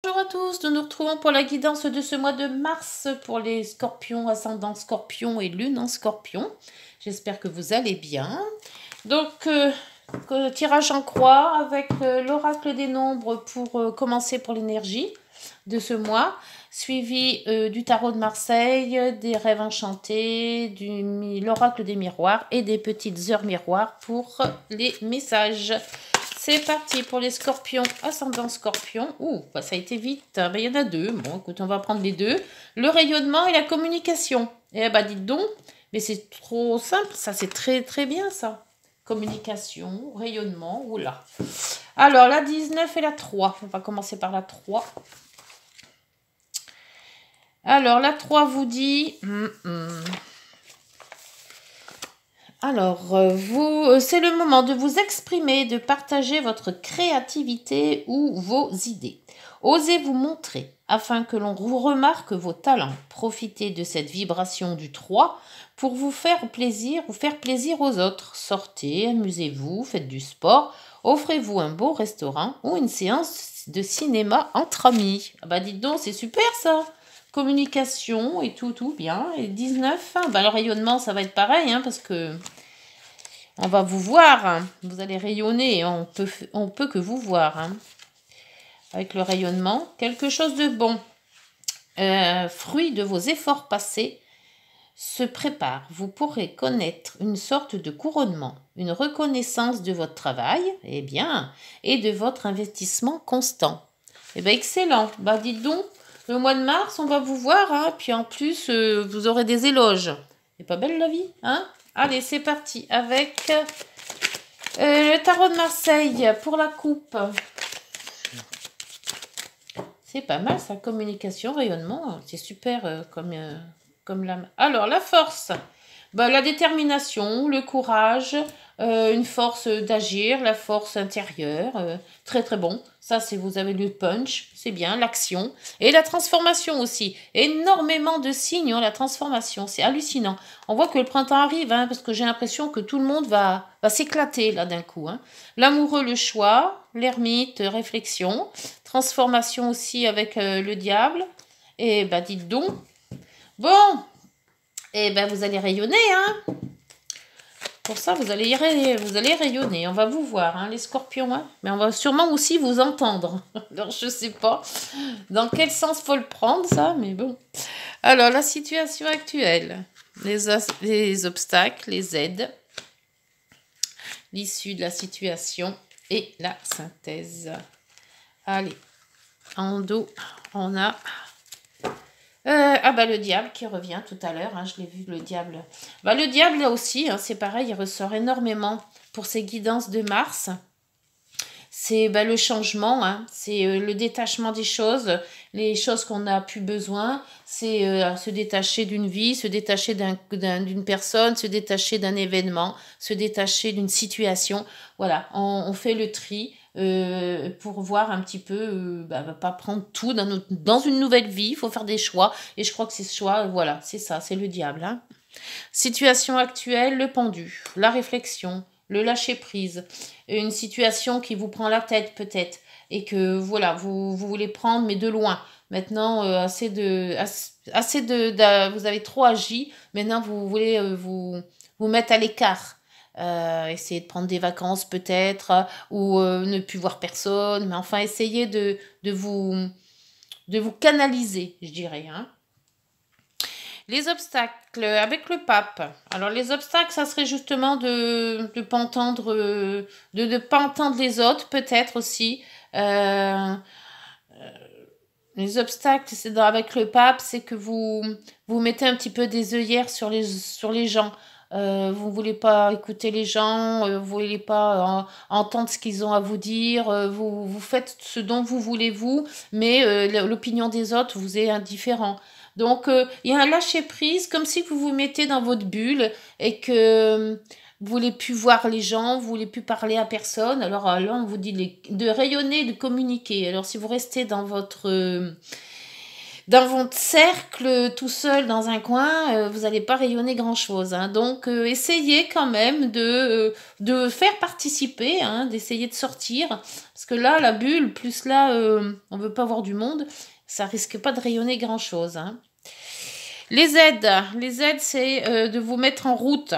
Bonjour à tous, nous nous retrouvons pour la guidance de ce mois de mars pour les scorpions, ascendant scorpion et lune en scorpion. J'espère que vous allez bien. Donc, tirage en croix avec l'oracle des nombres pour commencer pour l'énergie de ce mois, suivi du tarot de Marseille, des rêves enchantés, l'oracle des miroirs et des petites heures miroirs pour les messages. C'est parti pour les scorpions, ascendant scorpion. Ouh, bah ça a été vite. Il y en a deux. Bon, écoute, on va prendre les deux. Le rayonnement et la communication. Eh bah, dites donc. Mais c'est trop simple. Ça, c'est très, très bien, ça. Communication, rayonnement. Oula. Alors, la 19 et la 3. On va commencer par la 3. Alors, la 3 vous dit... Alors, c'est le moment de vous exprimer, de partager votre créativité ou vos idées. Osez vous montrer afin que l'on remarque vos talents. Profitez de cette vibration du 3 pour vous faire plaisir ou faire plaisir aux autres. Sortez, amusez-vous, faites du sport, offrez-vous un beau restaurant ou une séance de cinéma entre amis. Ah bah dites donc, c'est super ça! Communication et tout bien. Et 19, bah le rayonnement, ça va être pareil, hein, parce que on va vous voir. Hein. Vous allez rayonner, on peut que vous voir. Hein. Avec le rayonnement, quelque chose de bon. Fruit de vos efforts passés se prépare. Vous pourrez connaître une sorte de couronnement, une reconnaissance de votre travail, eh bien, et de votre investissement constant. Eh bien, excellent. Bah, dites donc. Le mois de mars, on va vous voir, hein, puis en plus, vous aurez des éloges. C'est pas belle la vie, hein? Allez, c'est parti avec le tarot de Marseille pour la coupe. C'est pas mal, ça, communication, rayonnement, c'est super comme l'âme. Alors, la force, bah, la détermination, le courage, une force d'agir, la force intérieure, très très bon. Ça, c'est vous avez le punch, c'est bien, l'action. Et la transformation aussi. Énormément de signes, hein, la transformation, c'est hallucinant. On voit que le printemps arrive, hein, parce que j'ai l'impression que tout le monde va s'éclater là d'un coup. Hein. L'amoureux, le choix, l'ermite, réflexion. Transformation aussi avec le diable. Et bah dites donc. Bon, et ben vous allez rayonner, hein. Pour ça, vous allez rayonner. On va vous voir, hein, les scorpions. Hein. Mais on va sûrement aussi vous entendre. Alors, je sais pas dans quel sens faut le prendre, ça, mais bon. Alors, la situation actuelle. Les obstacles, les aides. L'issue de la situation et la synthèse. Allez. En dos, on a... le diable qui revient tout à l'heure, hein, je l'ai vu, le diable. Bah, le diable, là aussi, hein, c'est pareil, il ressort énormément pour ses guidances de Mars. C'est le changement, hein, c'est le détachement des choses, les choses qu'on n'a plus besoin, c'est se détacher d'une vie, se détacher d'une personne, se détacher d'un événement, se détacher d'une situation. Voilà, on fait le tri. Pour voir un petit peu, pas prendre tout dans une nouvelle vie, il faut faire des choix, et je crois que ces choix, voilà, c'est ça, c'est le diable. Hein. Situation actuelle, le pendu, la réflexion, le lâcher-prise, une situation qui vous prend la tête peut-être, et que voilà, vous voulez prendre, mais de loin. Maintenant, vous avez trop agi, maintenant vous voulez vous mettre à l'écart. Essayer de prendre des vacances peut-être ou ne plus voir personne, mais enfin essayez de vous canaliser, je dirais. Hein. Les obstacles avec le pape. Alors les obstacles, ça serait justement de ne pas entendre pas entendre les autres peut-être aussi. Les obstacles, c'est avec le pape, c'est que vous mettez un petit peu des œillères sur les gens. Vous voulez pas écouter les gens, vous voulez pas entendre ce qu'ils ont à vous dire, vous faites ce dont vous voulez vous, mais l'opinion des autres vous est indifférent. Donc il y a un lâcher prise, comme si vous vous mettez dans votre bulle et que vous voulez plus voir les gens, vous voulez plus parler à personne. Alors là, on vous dit de rayonner, de communiquer. Alors si vous restez dans dans votre cercle, tout seul dans un coin, vous n'allez pas rayonner grand-chose. Hein. Donc, essayez quand même de faire participer, hein, d'essayer de sortir. Parce que là, la bulle, plus là, on ne veut pas voir du monde, ça risque pas de rayonner grand-chose. Hein. Les aides, c'est de vous mettre en route.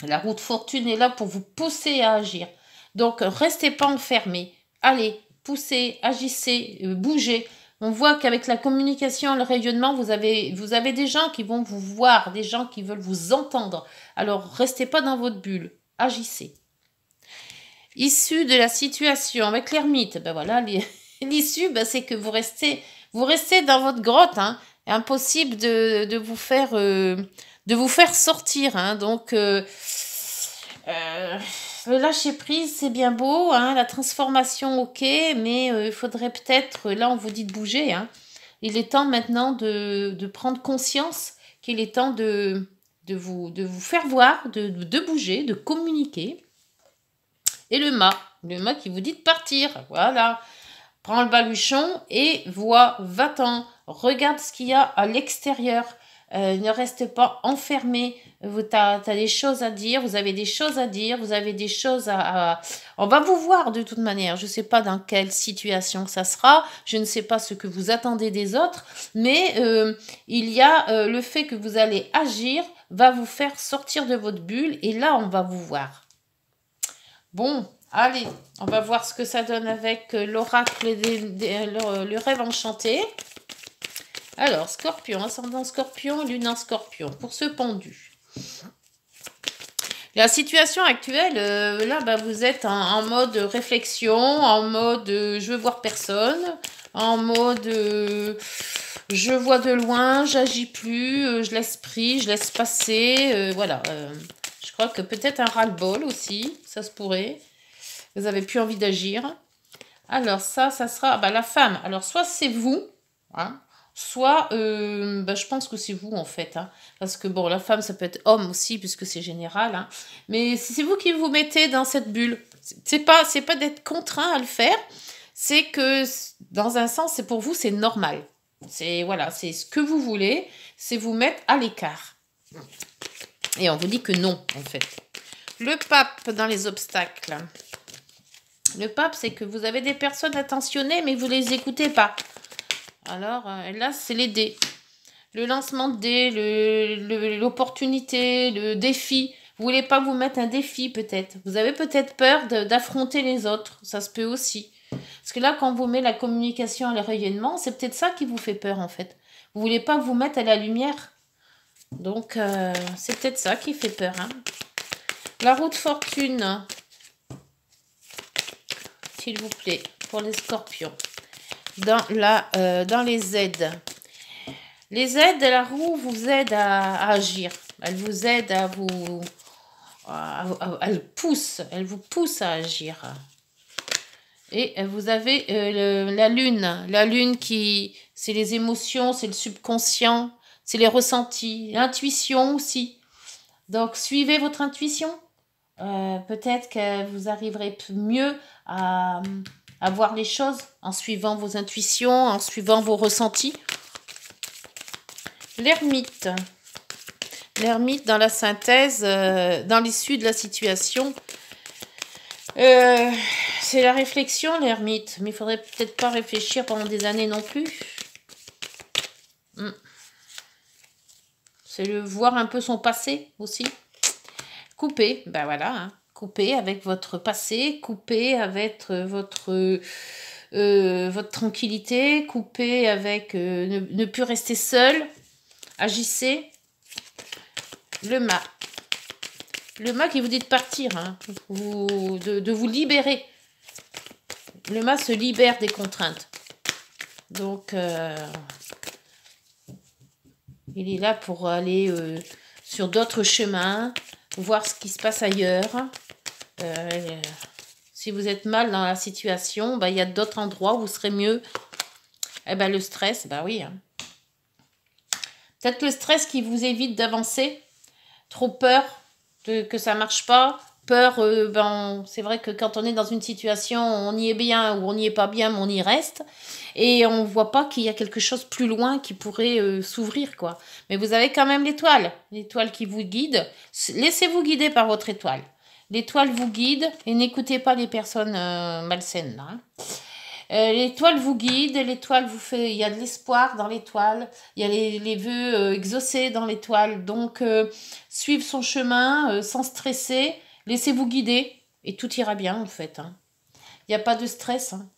La roue de fortune est là pour vous pousser à agir. Donc, restez pas enfermés. Allez, poussez, agissez, bougez. On voit qu'avec la communication, le rayonnement, vous avez des gens qui vont vous voir, des gens qui veulent vous entendre. Alors, restez pas dans votre bulle, agissez. Issue de la situation avec l'ermite, ben voilà, l'issue, ben c'est que vous restez dans votre grotte, hein. Impossible de vous faire sortir, hein. Donc, le lâcher prise, c'est bien beau, hein, la transformation, ok, mais il faudrait peut-être, là on vous dit de bouger, hein. Il est temps maintenant de prendre conscience qu'il est temps de vous faire voir, de bouger, de communiquer. Et le mât qui vous dit de partir, voilà. Prends le baluchon et va-t'en, regarde ce qu'il y a à l'extérieur. Ne reste pas enfermé. Tu as des choses à dire, vous avez des choses à dire, vous avez des choses à... On va vous voir de toute manière. Je ne sais pas dans quelle situation ça sera, je ne sais pas ce que vous attendez des autres, mais il y a le fait que vous allez agir, va vous faire sortir de votre bulle et là, on va vous voir. Bon, allez, on va voir ce que ça donne avec l'oracle, le rêve enchanté. Alors, Scorpion, ascendant Scorpion, lune en Scorpion, pour ce pendu. La situation actuelle, là, bah, vous êtes en mode réflexion, en mode je veux voir personne, en mode je vois de loin, j'agis plus, je laisse prise, je laisse passer, voilà. Je crois que peut-être un ras-le-bol aussi, ça se pourrait. Vous n'avez plus envie d'agir. Alors ça sera bah, la femme. Alors soit c'est vous, hein, soit bah, je pense que c'est vous en fait. Hein, parce que bon, la femme ça peut être homme aussi puisque c'est général. Hein, mais c'est vous qui vous mettez dans cette bulle. C'est pas d'être contraint à le faire. C'est que dans un sens, c'est pour vous, c'est normal. C'est voilà, c'est ce que vous voulez, c'est vous mettre à l'écart. Et on vous dit que non, en fait. Le pape dans les obstacles. Le pape, c'est que vous avez des personnes attentionnées, mais vous ne les écoutez pas. Alors, là, c'est les dés. Le lancement de dés, l'opportunité, le défi. Vous voulez pas vous mettre un défi, peut-être. Vous avez peut-être peur d'affronter les autres. Ça se peut aussi. Parce que là, quand on vous met la communication et le rayonnement, c'est peut-être ça qui vous fait peur, en fait. Vous voulez pas vous mettre à la lumière. Donc, c'est peut-être ça qui fait peur. Hein. La roue de fortune, s'il vous plaît, pour les scorpions. Dans les aides. Les aides, la roue vous aide à agir. Elle vous aide à vous... elle vous pousse à agir. Et vous avez la lune. La lune qui... C'est les émotions, c'est le subconscient, c'est les ressentis, l'intuition aussi. Donc, suivez votre intuition. Peut-être que vous arriverez mieux à voir les choses en suivant vos intuitions, en suivant vos ressentis. L'ermite. L'ermite dans la synthèse, dans l'issue de la situation. C'est la réflexion, l'ermite. Mais il faudrait peut-être pas réfléchir pendant des années non plus. C'est le voir un peu son passé aussi. Couper, ben voilà, hein. Couper avec votre passé, couper avec votre tranquillité, couper avec ne plus rester seul, agissez. Le mât. Le mât qui vous dit de partir, hein, de vous libérer. Le mât se libère des contraintes. Donc, il est là pour aller sur d'autres chemins, voir ce qui se passe ailleurs. Si vous êtes mal dans la situation, bah, il y a d'autres endroits où vous serez mieux. Eh ben, le stress, bah oui. Hein. Peut-être le stress qui vous évite d'avancer. Trop peur que ça marche pas. Peur, ben, c'est vrai que quand on est dans une situation, on y est bien ou on n'y est pas bien, mais on y reste. Et on voit pas qu'il y a quelque chose plus loin qui pourrait s'ouvrir, quoi. Mais vous avez quand même l'étoile qui vous guide. Laissez-vous guider par votre étoile. L'étoile vous guide et n'écoutez pas les personnes malsaines, là, hein. L'étoile vous guide, l'étoile vous fait, il y a de l'espoir dans l'étoile, il y a les vœux exaucés dans l'étoile. Donc, suivre son chemin sans stresser, laissez-vous guider et tout ira bien en fait, hein. Il n'y a pas de stress, hein.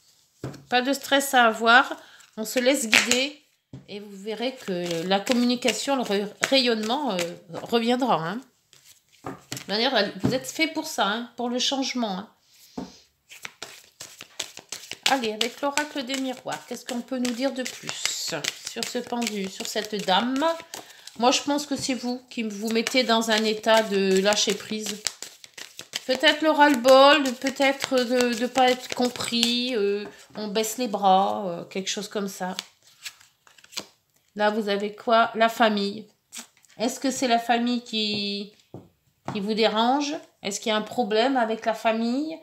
Pas de stress à avoir, on se laisse guider et vous verrez que la communication, le rayonnement reviendra, hein. De manière, vous êtes fait pour ça, hein, pour le changement, hein. Allez, avec l'oracle des miroirs, qu'est-ce qu'on peut nous dire de plus sur ce pendu, sur cette dame? Moi, je pense que c'est vous qui vous mettez dans un état de lâcher prise. Peut-être le ras-le-bol, peut-être de ne pas être compris, on baisse les bras, quelque chose comme ça. Là, vous avez quoi? La famille. Est-ce que c'est la famille qui vous dérange? Est-ce qu'il y a un problème avec la famille?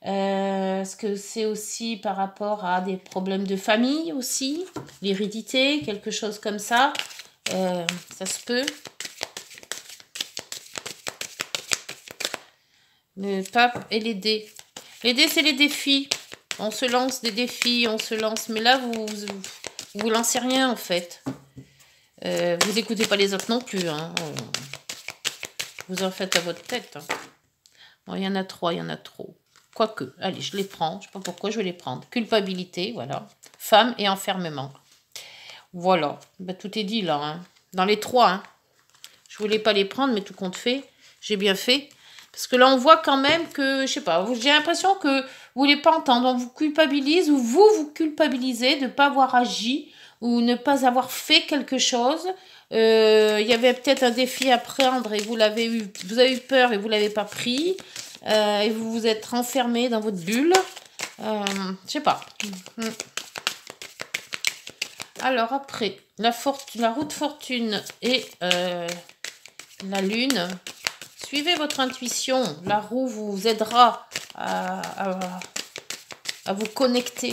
Est-ce que c'est aussi par rapport à des problèmes de famille aussi? L'hérédité, quelque chose comme ça? Ça se peut. Le pape et les dés. Les dés, c'est les défis. On se lance des défis, on se lance. Mais là, vous lancez rien, en fait. Vous écoutez pas les autres non plus, hein. Vous en faites à votre tête, hein. Bon, il y en a 3, il y en a trop. Quoique, allez, je les prends. Je sais pas pourquoi je vais les prendre. Culpabilité, voilà. Femme et enfermement. Voilà. Ben, tout est dit, là, hein. Dans les 3, hein. Je voulais pas les prendre, mais tout compte fait, j'ai bien fait. Parce que là, on voit quand même que, je sais pas, j'ai l'impression que vous voulez pas entendre. On vous culpabilise ou vous culpabilisez de ne pas avoir agi ou ne pas avoir fait quelque chose. Il y avait peut-être un défi à prendre et vous avez eu peur et vous l'avez pas pris. Et vous vous êtes renfermé dans votre bulle. Je sais pas. Alors après, la route fortune et la lune. Suivez votre intuition. La roue vous aidera à vous connecter.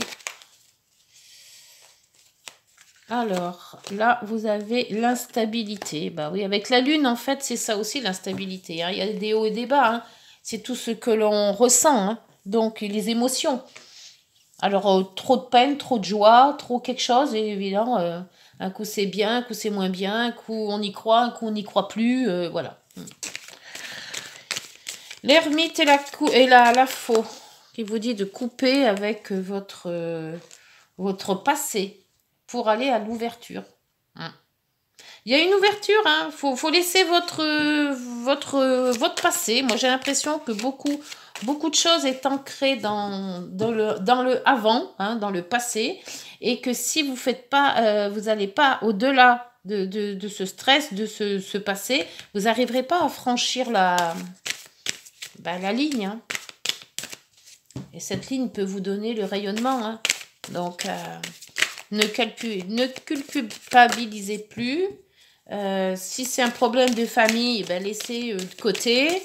Alors, là, vous avez l'instabilité. Bah oui, avec la lune, en fait, c'est ça aussi, l'instabilité, hein. Il y a des hauts et des bas, hein. C'est tout ce que l'on ressent, hein. Donc, les émotions. Alors, trop de peine, trop de joie, trop quelque chose, et évidemment, un coup c'est bien, un coup c'est moins bien, un coup on y croit, un coup on n'y croit plus, voilà. L'ermite et la faux, qui vous dit de couper avec votre passé pour aller à l'ouverture. Il y a une ouverture, hein. Faut laisser votre passé. Moi, j'ai l'impression que beaucoup de choses est ancrées dans le avant, hein, dans le passé, et que si vous faites pas, vous n'allez pas au-delà de ce stress, de ce passé, vous n'arriverez pas à franchir la ligne, hein. Et cette ligne peut vous donner le rayonnement, hein. Donc, ne culpabilisez plus. Si c'est un problème de famille, ben laissez de côté.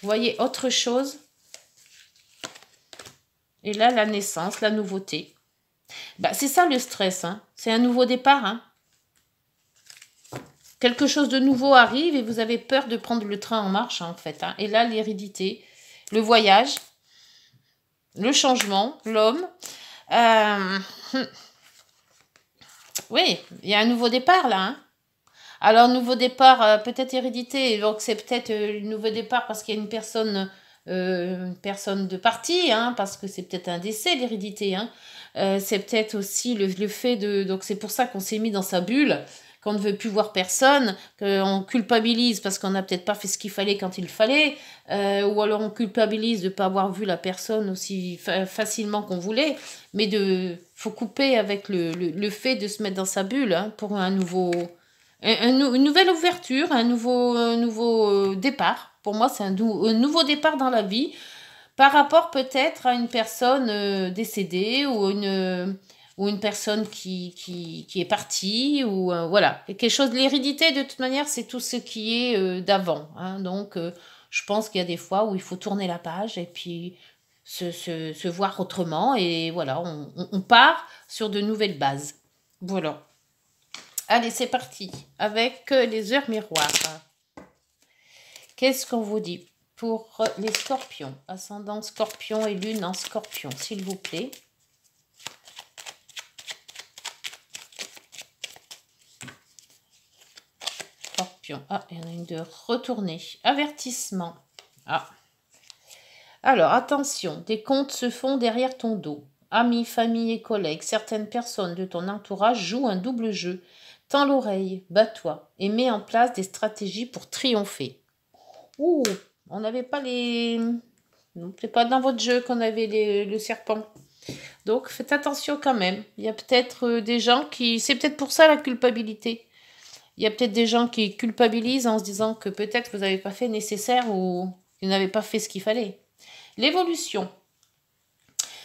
Voyez autre chose. Et là, la naissance, la nouveauté. Ben, c'est ça le stress, hein. C'est un nouveau départ, hein. Quelque chose de nouveau arrive et vous avez peur de prendre le train en marche, hein, en fait, hein. Et là, l'hérédité, le voyage, le changement, l'homme. Oui, il y a un nouveau départ là, hein. Alors, nouveau départ, peut-être hérédité, donc c'est peut-être le nouveau départ parce qu'il y a une personne de partie, hein, parce que c'est peut-être un décès, l'hérédité, hein. C'est peut-être aussi le fait de... Donc, c'est pour ça qu'on s'est mis dans sa bulle, qu'on ne veut plus voir personne, qu'on culpabilise parce qu'on n'a peut-être pas fait ce qu'il fallait quand il fallait, ou alors on culpabilise de ne pas avoir vu la personne aussi facilement qu'on voulait, mais faut couper avec le fait de se mettre dans sa bulle, hein, pour une nouvelle ouverture, un nouveau départ. Pour moi, c'est un nouveau départ dans la vie, par rapport peut-être à une personne décédée ou ou une personne qui est partie, ou voilà. Et quelque chose, l'hérédité, de toute manière, c'est tout ce qui est d'avant. Hein. Donc, je pense qu'il y a des fois où il faut tourner la page et puis se voir autrement. Et voilà, on part sur de nouvelles bases. Voilà. Allez, c'est parti avec les heures miroirs. Qu'est-ce qu'on vous dit pour les scorpions? Ascendant scorpion et lune en scorpion, s'il vous plaît. Scorpion. Ah, il y en a une de retournée. Avertissement. Ah. Alors, attention, des comptes se font derrière ton dos. Amis, famille et collègues, certaines personnes de ton entourage jouent un double jeu. Tends l'oreille, bats-toi et mets en place des stratégies pour triompher. Ouh, on n'avait pas les... Non, c'est pas dans votre jeu qu'on avait le serpent. Donc, faites attention quand même. Il y a peut-être des gens qui... C'est peut-être pour ça la culpabilité. Il y a peut-être des gens qui culpabilisent en se disant que peut-être vous n'avez pas fait nécessaire ou vous n'avez pas fait ce qu'il fallait. L'évolution.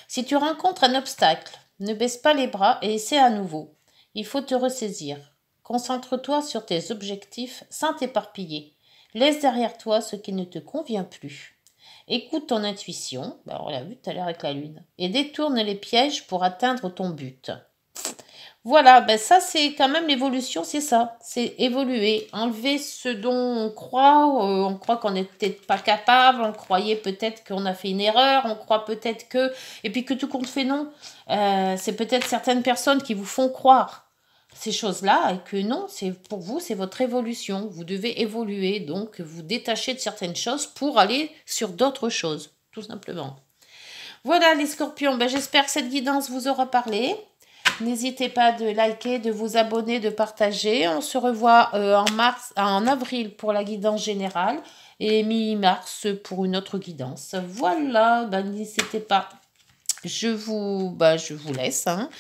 Si tu rencontres un obstacle, ne baisse pas les bras et essaie à nouveau. Il faut te ressaisir. Concentre-toi sur tes objectifs sans t'éparpiller. Laisse derrière toi ce qui ne te convient plus. Écoute ton intuition, on l'a vu tout à l'heure avec la lune, et détourne les pièges pour atteindre ton but. Voilà, ça c'est quand même l'évolution, c'est ça, c'est évoluer, enlever ce dont on croit qu'on n'est peut-être pas capable, on croyait peut-être qu'on a fait une erreur, on croit peut-être que, et puis que tout compte fait non, c'est peut-être certaines personnes qui vous font croire ces choses-là, et que non, c'est pour vous, c'est votre évolution. Vous devez évoluer, donc vous détacher de certaines choses pour aller sur d'autres choses, tout simplement. Voilà les scorpions, j'espère que cette guidance vous aura parlé. N'hésitez pas de liker, de vous abonner, de partager. On se revoit en avril pour la guidance générale et mi-mars pour une autre guidance. Voilà, n'hésitez pas. Je vous laisse. Hein.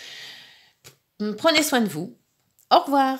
Prenez soin de vous. Au revoir.